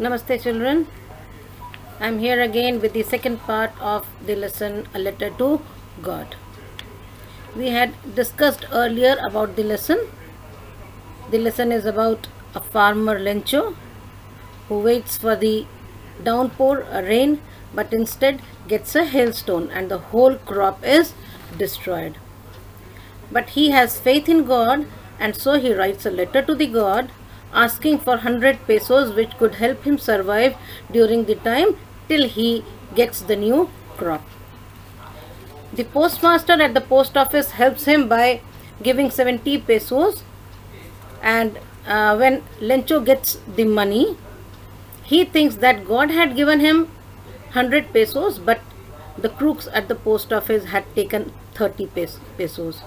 Namaste children. I am here again with the second part of the lesson A Letter to God. We had discussed earlier about the lesson. The lesson is about a farmer Lencho who waits for the downpour, a rain, but instead gets a hailstone and the whole crop is destroyed. But he has faith in God, and so he writes a letter to the God asking for 100 pesos, which could help him survive during the time till he gets the new crop. The postmaster at the post office helps him by giving 70 pesos, and when Lencho gets the money, he thinks that God had given him 100 pesos, but the crooks at the post office had taken 30 pesos.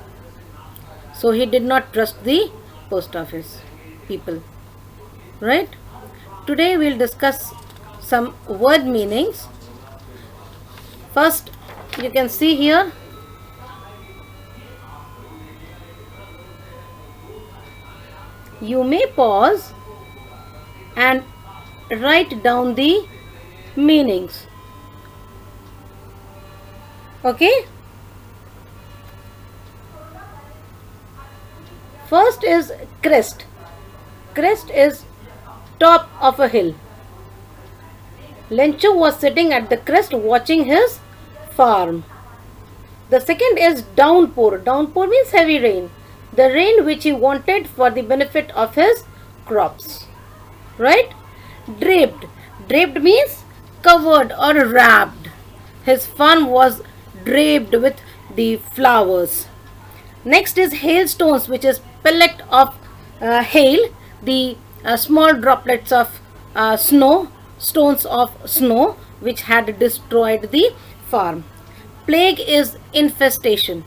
So he did not trust the post office people. Right? Today we'll discuss some word meanings. First, you can see here you may pause and write down the meanings. Okay? First is crest. Crest is top of a hill. Lencho was sitting at the crest watching his farm. The second is downpour. Downpour means heavy rain. The rain which he wanted for the benefit of his crops. Right? Draped. Draped means covered or wrapped. His farm was draped with the flowers. Next is hailstones, which is pellet of hail, the small droplets of snow, stones of snow, which had destroyed the farm. Plague is infestation,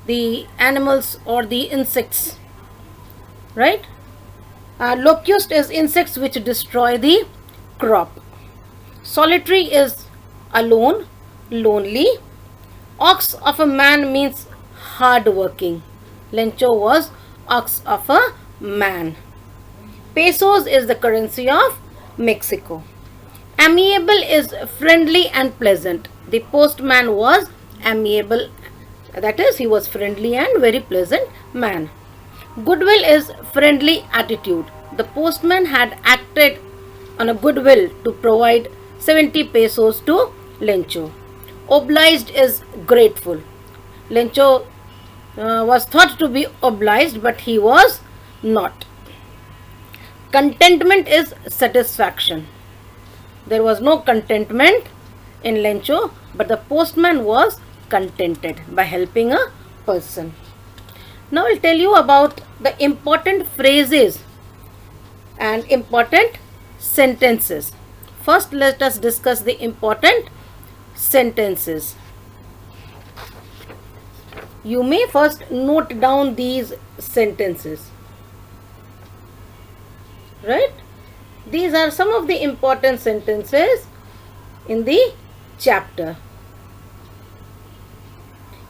the animals or the insects, right? Locust is insects which destroy the crop. Solitary is alone, lonely. Ox of a man means hard working. Lencho was ox of a man. Pesos is the currency of Mexico. Amiable is friendly and pleasant. The postman was amiable, that is, he was friendly and very pleasant man. Goodwill is friendly attitude. The postman had acted on a goodwill to provide 70 pesos to Lencho. Obliged is grateful. Lencho was thought to be obliged, but he was not. Contentment is satisfaction. There was no contentment in Lencho, but the postman was contented by helping a person. Now I'll tell you about the important phrases and important sentences. First, let us discuss the important sentences. You may first note down these sentences. Right? These are some of the important sentences in the chapter.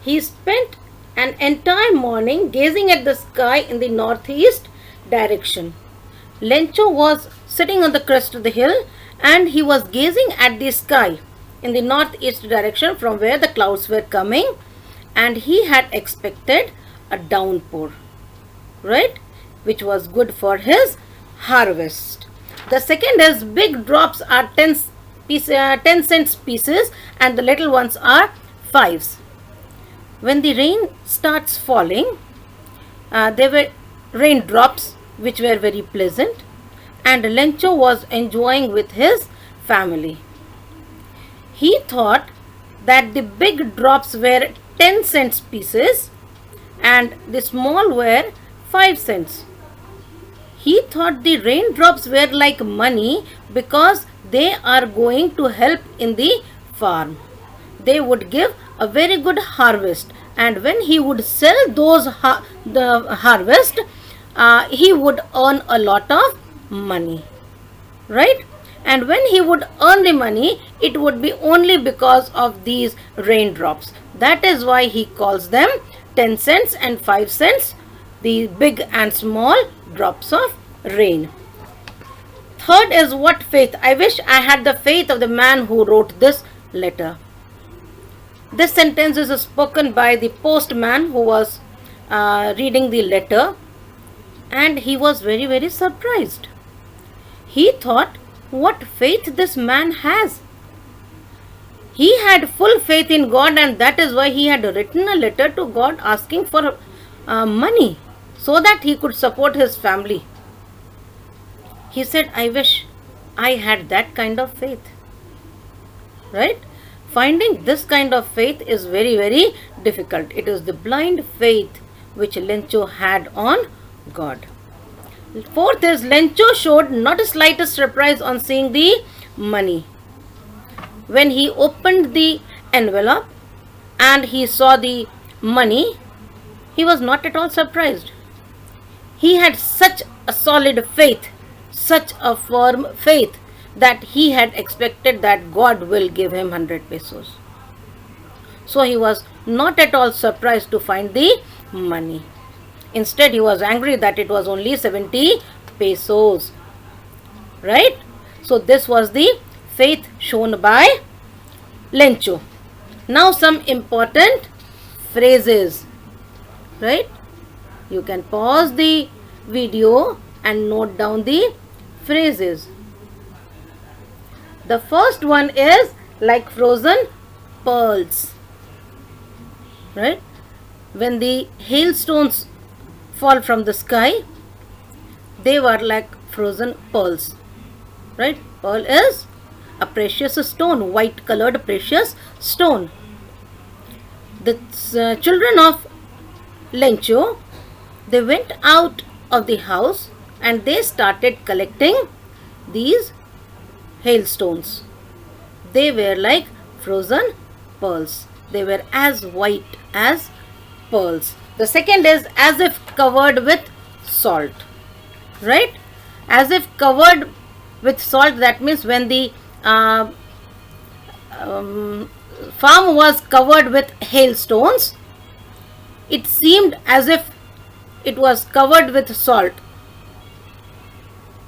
He spent an entire morning gazing at the sky in the northeast direction. Lencho was sitting on the crest of the hill and he was gazing at the sky in the northeast direction from where the clouds were coming, and he had expected a downpour, right, which was good for his harvest. The second is big drops are 10 cents pieces and the little ones are 5s. When the rain starts falling, there were raindrops which were very pleasant, and Lencho was enjoying with his family. He thought that the big drops were 10 cents pieces and the small were 5 cents. He thought the raindrops were like money because they are going to help in the farm. They would give a very good harvest, and when he would sell those the harvest, he would earn a lot of money, right? And when he would earn the money, it would be only because of these raindrops. That is why he calls them 10 cents and 5 cents, the big and small drops of rain. third is what faith. I wish I had the faith of the man who wrote this letter. This sentence is spoken by the postman who was reading the letter, and he was very, very surprised. He thought, what faith this man has. He had full faith in God, and that is why he had written a letter to God asking for money so that he could support his family. He said, I wish I had that kind of faith. Right? Finding this kind of faith is very, very difficult. It is the blind faith which Lencho had on God. Fourth is, Lencho showed not a slightest surprise on seeing the money. When he opened the envelope and he saw the money, he was not at all surprised. He had such a solid faith, such a firm faith, that he had expected that God will give him 100 pesos. So he was not at all surprised to find the money. Instead, he was angry that it was only 70 pesos. Right? So this was the faith shown by Lencho. Now some important phrases. Right? You can pause the video and note down the phrases. The first one is like frozen pearls. Right? When the hailstones fall from the sky, they were like frozen pearls. Right? Pearl is a precious stone, white colored precious stone. The children of Lencho, they went out of the house and they started collecting these hailstones. They were like frozen pearls. They were as white as pearls. The second is as if covered with salt. Right? As if covered with salt, that means when the farm was covered with hailstones, it seemed as if it was covered with salt.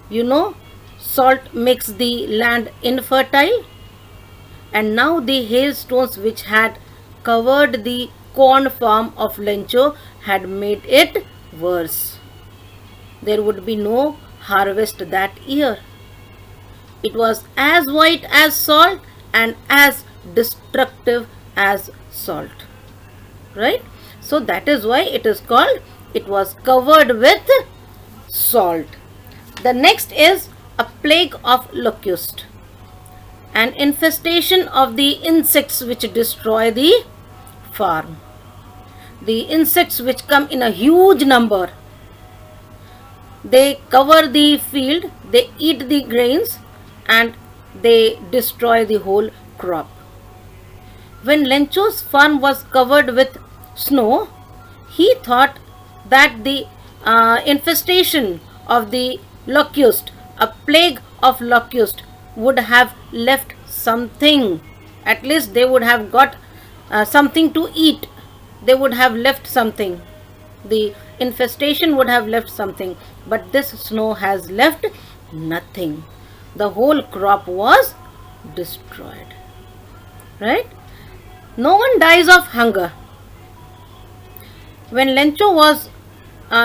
You know, salt makes the land infertile, and now the hailstones which had covered the corn farm of Lencho had made it worse. There would be no harvest that year. It was as white as salt and as destructive as salt. Right? So that is why it is called, it was covered with salt. The next is a plague of locust, an infestation of the insects which destroy the farm. The insects which come in a huge number, they cover the field, they eat the grains, and they destroy the whole crop. When Lencho's farm was covered with snow, he thought that the infestation of the locust, a plague of locust, would have left something. At least they would have got something to eat. They would have left something. The infestation would have left something. But this snow has left nothing. The whole crop was destroyed. Right? No one dies of hunger. When Lencho was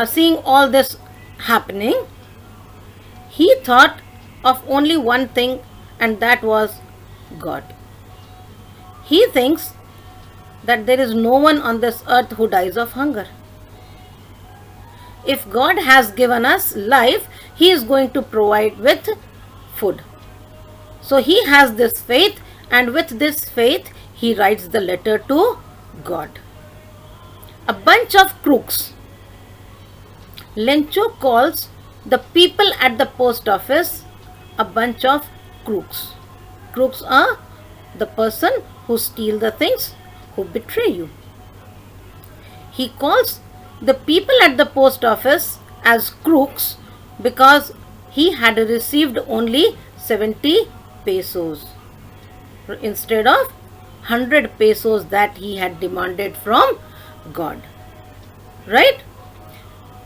seeing all this happening, he thought of only one thing, and that was God. He thinks that there is no one on this earth who dies of hunger. If God has given us life, He is going to provide with food. So he has this faith, and with this faith, he writes the letter to God. A bunch of crooks. Lencho calls the people at the post office a bunch of crooks. Crooks are the person who steal the things, who betray you. He calls the people at the post office as crooks because he had received only 70 pesos instead of 100 pesos that he had demanded from God. Right?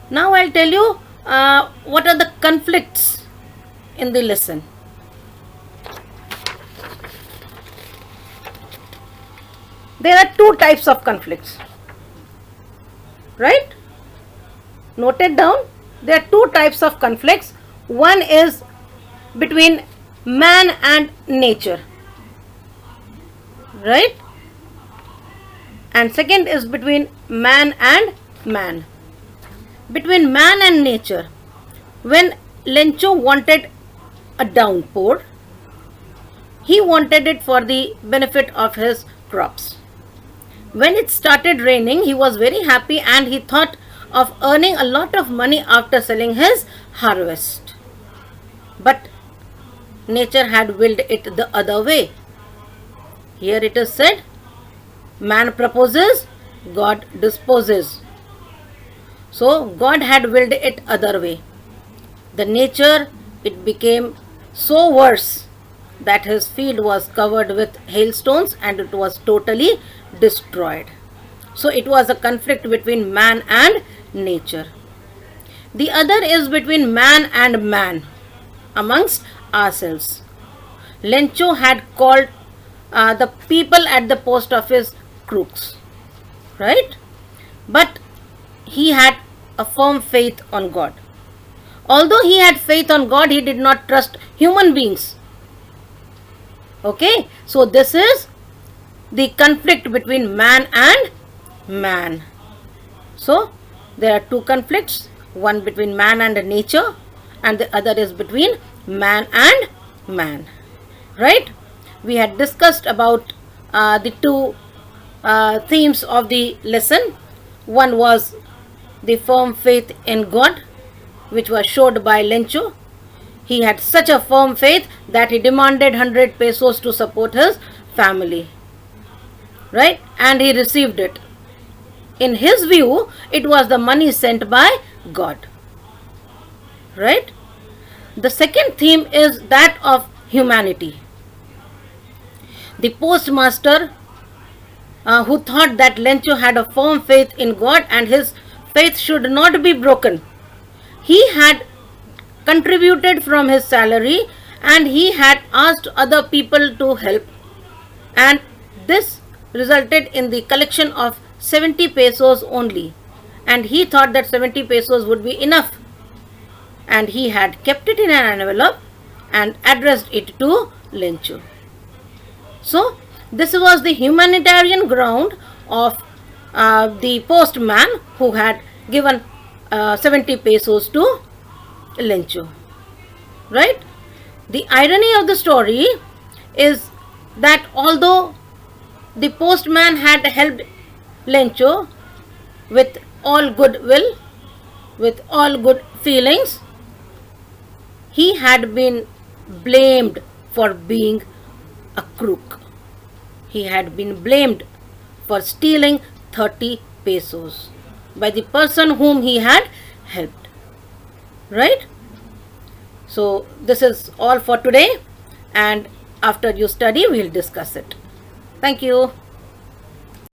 Now I'll tell you what are the conflicts in the lesson. There are two types of conflicts, right? Note it down. There are two types of conflicts. One is between man and nature, right? And second is between man and man. Between man and nature, when Lencho wanted a downpour, he wanted it for the benefit of his crops. When it started raining, he was very happy and he thought of earning a lot of money after selling his harvest. But nature had willed it the other way. Here it is said, man proposes, God disposes. So God had willed it other way. The nature, it became so worse that his field was covered with hailstones and it was totally destroyed. So it was a conflict between man and nature. The other is between man and man, amongst ourselves. Lencho had called the people at the post office crooks, right? But he had a firm faith on God. Although he had faith on God, he did not trust human beings. Okay, so this is the conflict between man and man. So there are two conflicts, one between man and nature and the other is between man and man, right? We had discussed about the two themes of the lesson. One was the firm faith in God, which was showed by Lencho. He had such a firm faith that he demanded 100 pesos to support his family, right? And he received it. In his view, it was the money sent by God, right? The second theme is that of humanity. The postmaster who thought that Lencho had a firm faith in God and his faith should not be broken. He had contributed from his salary and he had asked other people to help, and this resulted in the collection of 70 pesos only, and he thought that 70 pesos would be enough, and he had kept it in an envelope and addressed it to Lencho. So this was the humanitarian ground of the postman who had given 70 pesos to Lencho, right? The irony of the story is that although the postman had helped Lencho with all goodwill, with all good feelings, he had been blamed for being a crook. He had been blamed for stealing 30 pesos by the person whom he had helped, right? So this is all for today, and after you study we will discuss it. Thank you.